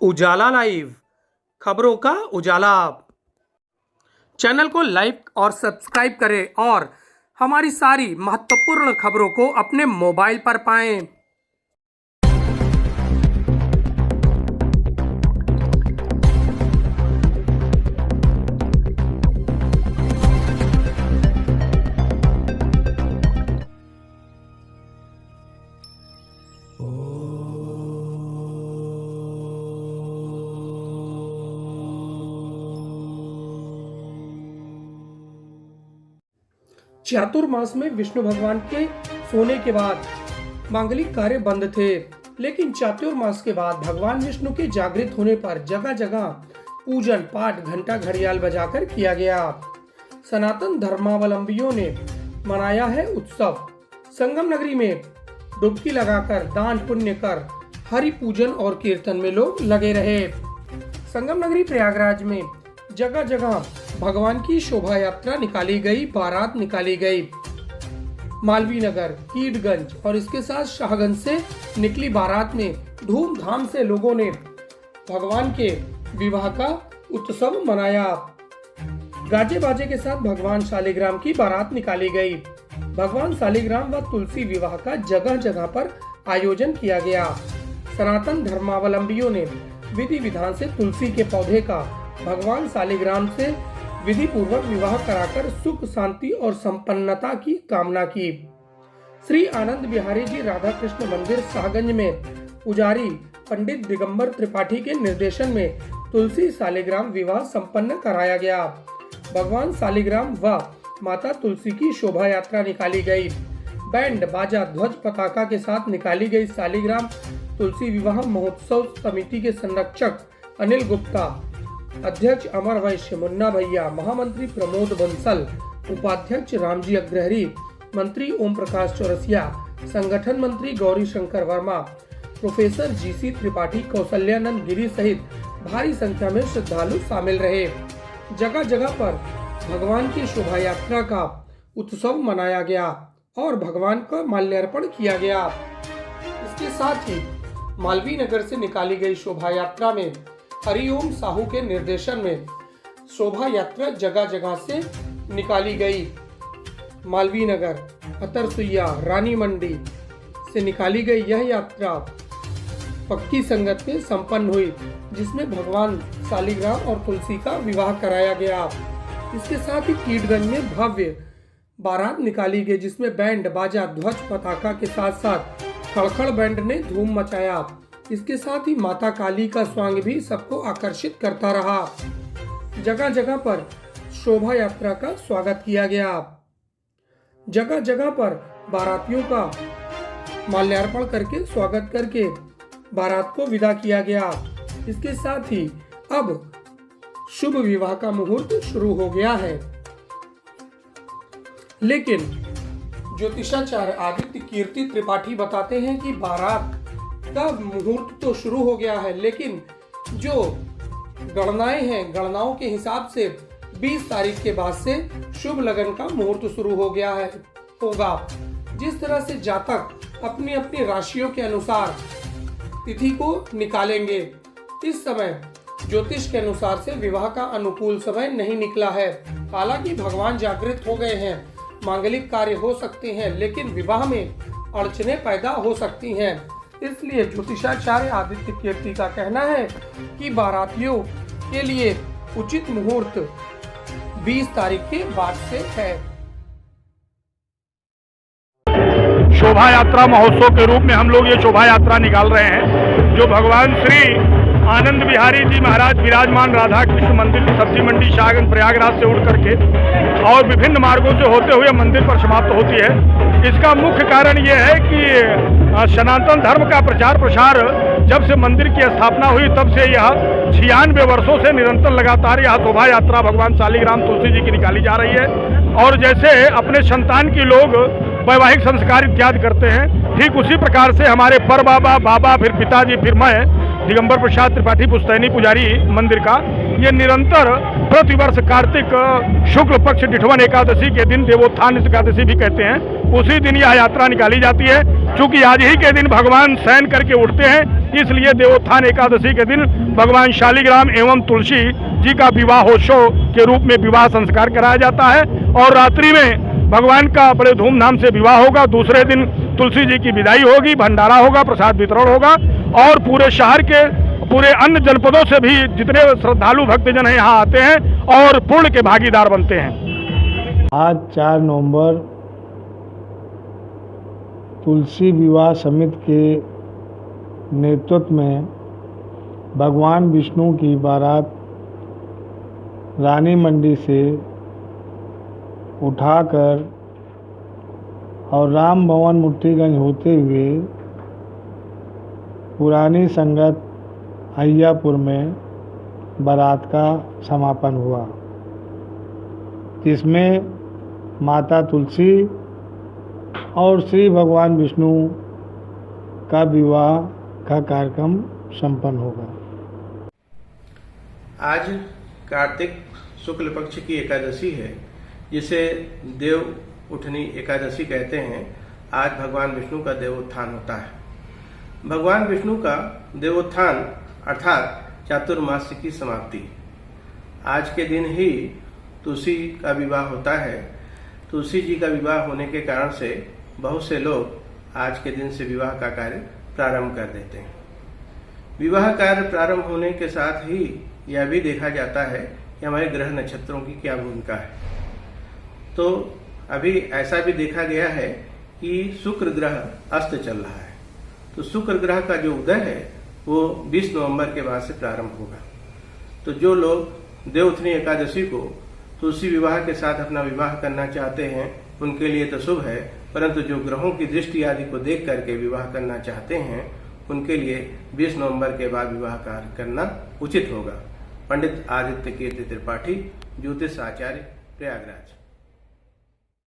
उजाला live, खबरों का उजाला। Channel को लाइक और सब्सक्राइब करें और हमारी सारी महत्वपूर्ण खबरों को अपने मोबाइल पर पाएं। चातुर्मास में विष्णु भगवान के सोने के बाद मांगलिक कार्य बंद थे, लेकिन चातुर्मास के बाद भगवान विष्णु के जागृत होने पर जगह जगह पूजन पाठ घंटा घड़ियाल बजाकर किया गया। सनातन धर्मावलंबियों ने मनाया है उत्सव। संगम नगरी में डुबकी लगाकर दान पुण्य कर हरि पूजन और कीर्तन में लोग लगे रहे। संगम नगरी प्रयागराज में जगह जगह भगवान की शोभा यात्रा निकाली गई, बारात निकाली गई। मालवीय नगर, कीटगंज और इसके साथ शाहगंज से निकली बारात में धूमधाम से लोगों ने भगवान के विवाह का उत्सव मनाया। गाजे बाजे के साथ भगवान शालिग्राम की बारात निकाली गई। भगवान शालिग्राम व तुलसी विवाह का जगह जगह पर आयोजन किया गया। सनातन धर्मावलंबियों ने विधि विधान से तुलसी के पौधे का भगवान शालिग्राम से विधि पूर्वक विवाह कराकर सुख शांति और संपन्नता की कामना की। श्री आनंद बिहारी जी राधा कृष्ण मंदिर शाहगंज में पुजारी पंडित दिगंबर त्रिपाठी के निर्देशन में तुलसी शालिग्राम विवाह संपन्न कराया गया। भगवान शालिग्राम व माता तुलसी की शोभा यात्रा निकाली गई। बैंड बाजा ध्वज पताका के साथ निकाली गई शालिग्राम तुलसी विवाह महोत्सव समिति के संरक्षक अनिल गुप्ता, अध्यक्ष अमर वैश्य मुन्ना भैया, महामंत्री प्रमोद बंसल, उपाध्यक्ष रामजी अग्रहरी, मंत्री ओम प्रकाश चौरसिया, संगठन मंत्री गौरी शंकर वर्मा, प्रोफेसर जीसी त्रिपाठी, कौशल्यानंद गिरी सहित भारी संख्या में श्रद्धालु शामिल रहे। जगह जगह पर भगवान की शोभा यात्रा का उत्सव मनाया गया और भगवान का माल्यार्पण किया गया। इसके साथ ही मालवीय नगर से निकाली गई शोभा यात्रा में हरिओम साहू के निर्देशन में शोभा यात्रा जगह जगह से निकाली गई। मालवीय नगर, अतरसुइया, रानी मंडी से निकाली गई यह यात्रा पक्की संगत में संपन्न हुई, जिसमें भगवान शालिग्राम और तुलसी का विवाह कराया गया। इसके साथ ही कीटगंज में भव्य बारात निकाली गई, जिसमें बैंड बाजा ध्वज पताका के साथ साथ खड़खड़ बैंड ने धूम मचाया। इसके साथ ही माता काली का स्वांग भी सबको आकर्षित करता रहा। जगह जगह पर शोभा यात्रा का स्वागत किया गया। जगह जगह पर बारातियों का माल्यार्पण करके स्वागत करके बारात को विदा किया गया। इसके साथ ही अब शुभ विवाह का मुहूर्त शुरू हो गया है। लेकिन ज्योतिषाचार्य आदित्य कीर्ति त्रिपाठी बताते हैं कि बारात का मुहूर्त तो शुरू हो गया है, लेकिन जो गणनाएं हैं, गणनाओं के हिसाब से 20 तारीख के बाद से शुभ लगन का मुहूर्त शुरू हो गया है होगा। जिस तरह से जातक अपनी अपनी राशियों के अनुसार तिथि को निकालेंगे, इस समय ज्योतिष के अनुसार से विवाह का अनुकूल समय नहीं निकला है। हालांकि भगवान जागृत हो गए हैं, मांगलिक कार्य हो सकते हैं, लेकिन विवाह में अड़चने पैदा हो सकती हैं। इसलिए ज्योतिषाचार्य आदित्य कीर्ति का कहना है कि बारातियों के लिए उचित मुहूर्त 20 तारीख के बाद से है। शोभा यात्रा महोत्सव के रूप में हम लोग ये शोभा यात्रा निकाल रहे हैं, जो भगवान श्री आनंद बिहारी जी महाराज विराजमान राधा कृष्ण मंदिर सब्जी मंडी शाहगंज प्रयागराज से उड़ करके और विभिन्न मार्गों से होते हुए मंदिर पर समाप्त होती है। इसका मुख्य कारण ये है कि सनातन धर्म का प्रचार प्रसार जब से मंदिर की स्थापना हुई तब से यह 96 वर्षों से निरंतर लगातार यह शोभा यात्रा भगवान शालिग्राम तुलसी जी की निकाली जा रही है। और जैसे अपने संतान की लोग वैवाहिक संस्कार इत्यादि करते हैं, ठीक उसी प्रकार से हमारे पर बाबा फिर पिताजी फिर मैं दिगंबर प्रसाद त्रिपाठी पुस्तैनी पुजारी मंदिर का ये निरंतर प्रतिवर्ष कार्तिक शुक्ल पक्ष डिठवन एकादशी के दिन, देवोत्थान एकादशी भी कहते हैं, उसी दिन यह यात्रा निकाली जाती है। चूँकि आज ही के दिन भगवान शयन करके उठते हैं, इसलिए देवोत्थान एकादशी के दिन भगवान शालिग्राम एवं तुलसी जी का विवाहोत्सव के रूप में विवाह संस्कार कराया जाता है और रात्रि में भगवान का बड़े धूमधाम से विवाह होगा। दूसरे दिन तुलसी जी की विदाई होगी, भंडारा होगा, प्रसाद वितरण होगा और पूरे शहर के पूरे अन्य जनपदों से भी जितने श्रद्धालु भक्तजन हैं यहाँ आते हैं और पुण्य के भागीदार बनते हैं। आज 4 नवंबर तुलसी विवाह समिति के नेतृत्व में भगवान विष्णु की बारात रानी मंडी से उठाकर और राम भवन मुट्ठीगंज होते हुए पुरानी संगत अहियापुर में बारात का समापन हुआ, जिसमें माता तुलसी और श्री भगवान विष्णु का विवाह का कार्यक्रम संपन्न होगा। आज कार्तिक शुक्ल पक्ष की एकादशी है, जिसे देव उठनी एकादशी कहते हैं। आज भगवान विष्णु का देवोत्थान होता है। भगवान विष्णु का देवोत्थान अर्थात चातुर्मास्य की समाप्ति। आज के दिन ही तुलसी का विवाह होता है। तुलसी जी का विवाह होने के कारण से बहुत से लोग आज के दिन से विवाह का कार्य प्रारंभ कर देते हैं। विवाह कार्य प्रारंभ होने के साथ ही यह भी देखा जाता है कि हमारे ग्रह नक्षत्रों की क्या भूमिका है। तो अभी ऐसा भी देखा गया है कि शुक्र ग्रह अस्त चल रहा है, तो शुक्र ग्रह का जो उदय है वो 20 नवंबर के बाद से प्रारंभ होगा। तो जो लोग देवोत्थनी एकादशी को तुलसी विवाह के साथ अपना विवाह करना चाहते हैं उनके लिए तो शुभ है, परंतु जो ग्रहों की दृष्टि आदि को देख करके विवाह करना चाहते हैं उनके लिए 20 नवंबर के बाद विवाह कार्य करना उचित होगा। पंडित आदित्य कीर्ति त्रिपाठी, ज्योतिष आचार्य, प्रयागराज।